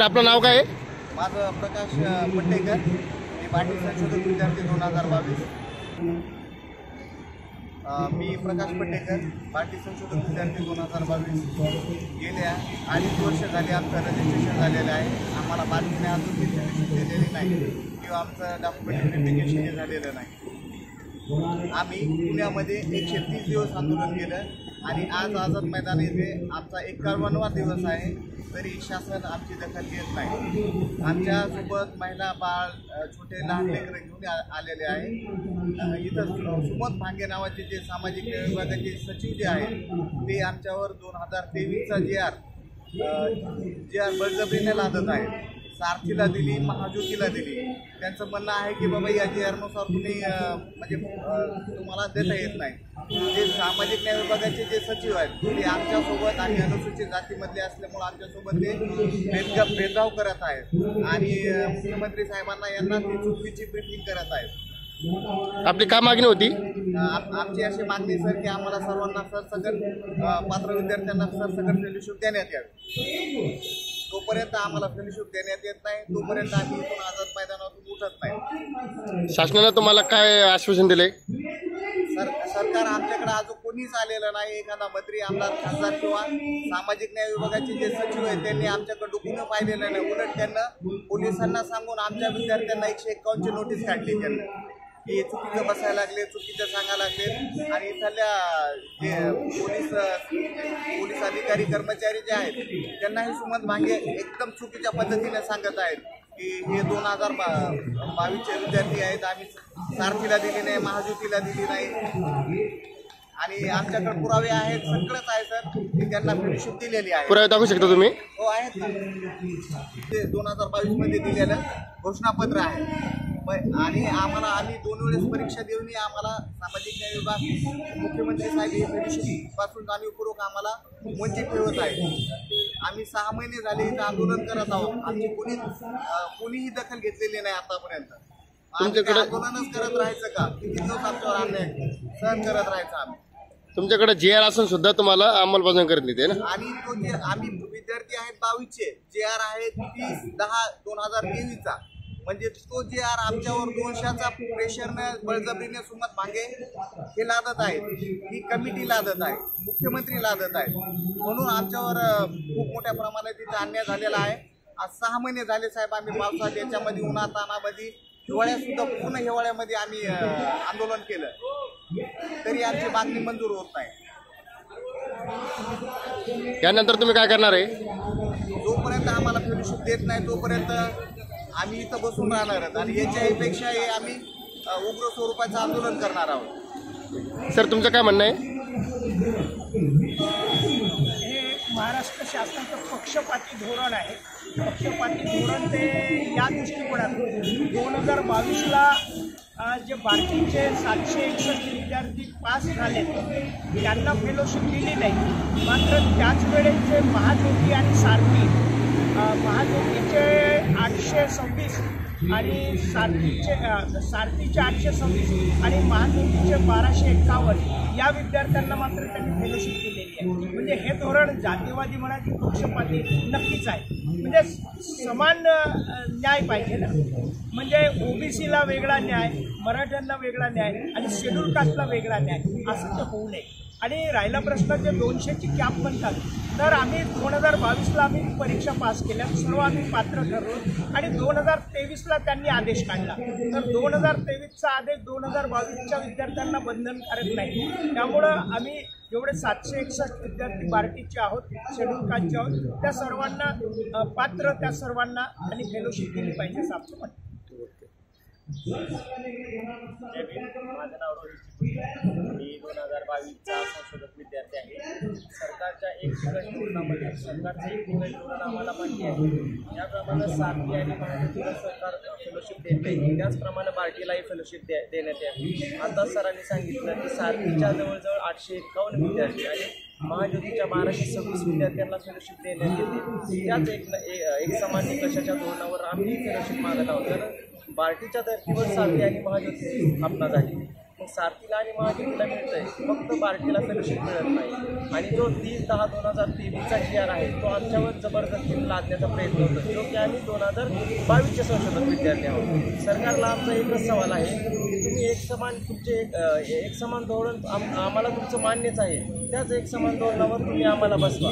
Sir आपलं नाव काय आहे? माझं प्रकाश पट्टेकर, मी बार्टी संशोधक विद्यार्थी 2022। मी प्रकाश पट्टेकर, बार्टी संशोधक विद्यार्थी 2022। गेल्या 2.5 वर्ष झाली आमचं रजिस्ट्रेशन झालेलं आहे। आम्हाला बातमीने अजून सर्टिफिकेट दिलेली नाही किंवा आमचं डॉक्युमेंट व्हेरिफिकेशन झालेलं नाही। आम्ही पुण्यामध्ये 130 दिवस आंदोलन केलं आणि आज आझाद मैदान येथे आमचा 51वा दिवस आहे, तरी शासन आमची दखल घेत नाही। आमच्यासोबत महिला, बाळ, छोटे लहान लेकरं घेऊन आलेले आहे। इथं सुमंत भांगे नावाचे जे सामाजिक न्याय विभागाचे सचिव जे आहेत ते आमच्यावर 2023चा जे आर बळजबरीने लादत आहे। सारथीला दिली, महाज्योतीला दिली। त्यांचं म्हणणं आहे की बाबा या जी आरनुसार तुम्ही म्हणजे तुम्हाला देता येत नाही। जे सामाजिक न्याय विभागाचे जे सचिव आहेत ते आमच्यासोबत आणि अनुसूचित जातीमधले असल्यामुळे आमच्यासोबत ते भेदभाव करत आहेत आणि मुख्यमंत्री साहेबांना यांना ती चुकीची ब्रीफिंग करत आहेत। आपली काय मागणी होती? आमची अशी मागणी सर की आम्हाला सर्वांना सरसकट पात्र विद्यार्थ्यांना सरसकट फेलोशिप देण्यात यावी। तोपर्यंत आम्हाला फेलोशिप देण्यात येत नाही तोपर्यंत आम्ही इथून आझाद मैदानातून उठत नाही। शासनाने तुम्हाला काय आश्वासन दिले? सरकार आमच्याकडे अजून कोणीच आलेलं नाही। एखादा मंत्री, आमदार, खासदार किंवा सामाजिक न्याय विभागाचे जे सचिव आहेत त्यांनी आमच्याकडे डुकून पाहिलेलं नाही। उलट त्यांना पोलिसांना सांगून आमच्या विद्यार्थ्यांना 151 ची नोटीस काढली त्यांना की चुकीचं बसायला लागले, चुकीचं सांगायला लागले। आणि इथल्या जे पोलीस अधिकारी कर्मचारी जे आहेत त्यांनाही सुमंत भांगे एकदम चुकीच्या पद्धतीने सांगत आहेत की हे 2022चे विद्यार्थी आहेत, आम्ही सारथीला दिली नाही, महाज्योतीला दिली नाही आणि आमच्याकडे पुरावे आहेत, सगळंच आहे सर की त्यांना फेलोशिप दिलेली आहे। पुरावे दाखवू शकता तुम्ही? हो आहेत ना, ते 2022 मध्ये दिलेलं घोषणापत्र आहे आणि आम्ही 2 वेळेस परीक्षा देऊनही आम्हाला सामाजिक न्याय विभाग, मुख्यमंत्री साहेब हे फेलोशिप पासून जाणीवपूर्वक आम्हाला वंचित ठेवत आहे। आम्ही 6 महिने झाले इथं आंदोलन करत आहोत, आमची कोणीही दखल घेतलेली नाही आतापर्यंत। तुमच्याकडे आंदोलनच करत राहायचं का? किती दिवस आमच्यावर अन्याय सहन करत राहायचं आम्ही? तुमच्याकडे जे आर असून सुद्धा तुम्हाला अंमलबजावणी करत नाही ना? आणि तो जे आम्ही विद्यार्थी आहेत 22चे, जे आर आहे 30/10/2023चा, म्हणजे तो जे आर आमच्यावर 200चा प्रेशरनं बळजबरीने सुमंत भांगे हे लादत आहेत, ही कमिटी लादत आहे, मुख्यमंत्री लादत आहेत, म्हणून आमच्यावर खूप मोठ्या प्रमाणात तिथे अन्याय झालेला आहे। आज 6 महिने झाले साहेब आम्ही पावसात याच्यामध्ये उन्हातानामध्ये हिवाळ्यात सुद्धा पूर्ण हिवाळ्यामध्ये आम्ही आंदोलन केलं तरी आमची मागणी मंजूर होत नाही। यानंतर तुम्ही काय करणार आहे? जोपर्यंत आम्हाला फेलोशिप देत नाही तोपर्यंत आम्ही इथं बसून राहणार आहोत आणि याच्यापेक्षाही आम्ही उग्र स्वरूपाचं आंदोलन करणार आहोत। सर तुमचं काय म्हणणं आहे? हे महाराष्ट्र शासनाचं पक्षपाती धोरण आहे। पक्षपाती धोरण ते या दृष्टिकोनातून 2022ला जे बार्टीचे 761 विद्यार्थी पास झाले त्यांना फेलोशिप दिली नाही, मात्र त्याच वेळेस जे महाज्योती आणि सारथी, महाज्योतीचे 826 आणि सारथीचे 826 आणि महाज्योतीचे 1251 या विद्यार्थ्यांना मात्र त्यांनी फेलोशिप दिलेली आहे। म्हणजे हे धोरण जातीवादी म्हणा की पक्षपाती नक्कीच आहे। म्हणजे समान न्याय पाहिजे ना, म्हणजे ओबीसीला वेगळा न्याय, मराठ्यांना वेगळा न्याय आणि शेड्यूल कास्टला वेगळा न्याय असं ते होऊ नये। आणि राहिला प्रश्न जे 200ची कॅप म्हणतात, तर आम्ही 2022ला आम्ही परीक्षा पास केल्या, सर्व आम्ही पात्र ठरलो आणि 2023ला त्यांनी आदेश काढला, तर 2023चा आदेश 2022च्या विद्यार्थ्यांना बंधनकारक नाही। त्यामुळं आम्ही जेवढे 761 विद्यार्थी बार्टीचे आहोत, शेड्यूल कास्टचे आहोत, त्या सर्वांना पात्र, त्या सर्वांना आणि फेलोशिप दिली पाहिजे असं आमचं म्हणणं। माझं नाव रोहित, मी 2022चा संशोधक विद्यार्थी आहे। सरकारच्या एक धोरणामध्ये आम्हाला माहिती आहे, ज्याप्रमाणे सारथी आणि महाज्योतीला सरकार फेलोशिप देत नाही त्याचप्रमाणे बार्टीलाही फेलोशिप देण्यात यावी। आता सरांनी सांगितलं की सारथीच्या जवळजवळ 851 विद्यार्थी आणि महाज्योतीच्या 1226 विद्यार्थ्यांना फेलोशिप देण्यात येते। त्याच एक समान निकषाच्या धोरणावर आम्ही फेलोशिप मागत आहोत, कारण बार्टीच्या धर्तीवर सारथी आणि महाज्योतीची स्थापना झाली। मग सारथीला आणि महायुतीला मिळतंय, फक्त पार्टीला फेलोशिप मिळत नाही. आणि जो 30/10/2023चा GR आहे तो आमच्यावर जबरदस्तीने लादण्याचा प्रयत्न होतो, जो की आम्ही 2022चे संशोधक विद्यार्थी आहोत. सरकारला आमचा एकच सवाल आहे की तुम्ही एक समान धोरण आम्हाला तुमचं मान्यच आहे, त्याच एक समान धोरणावर तुम्ही आम्हाला बसवा.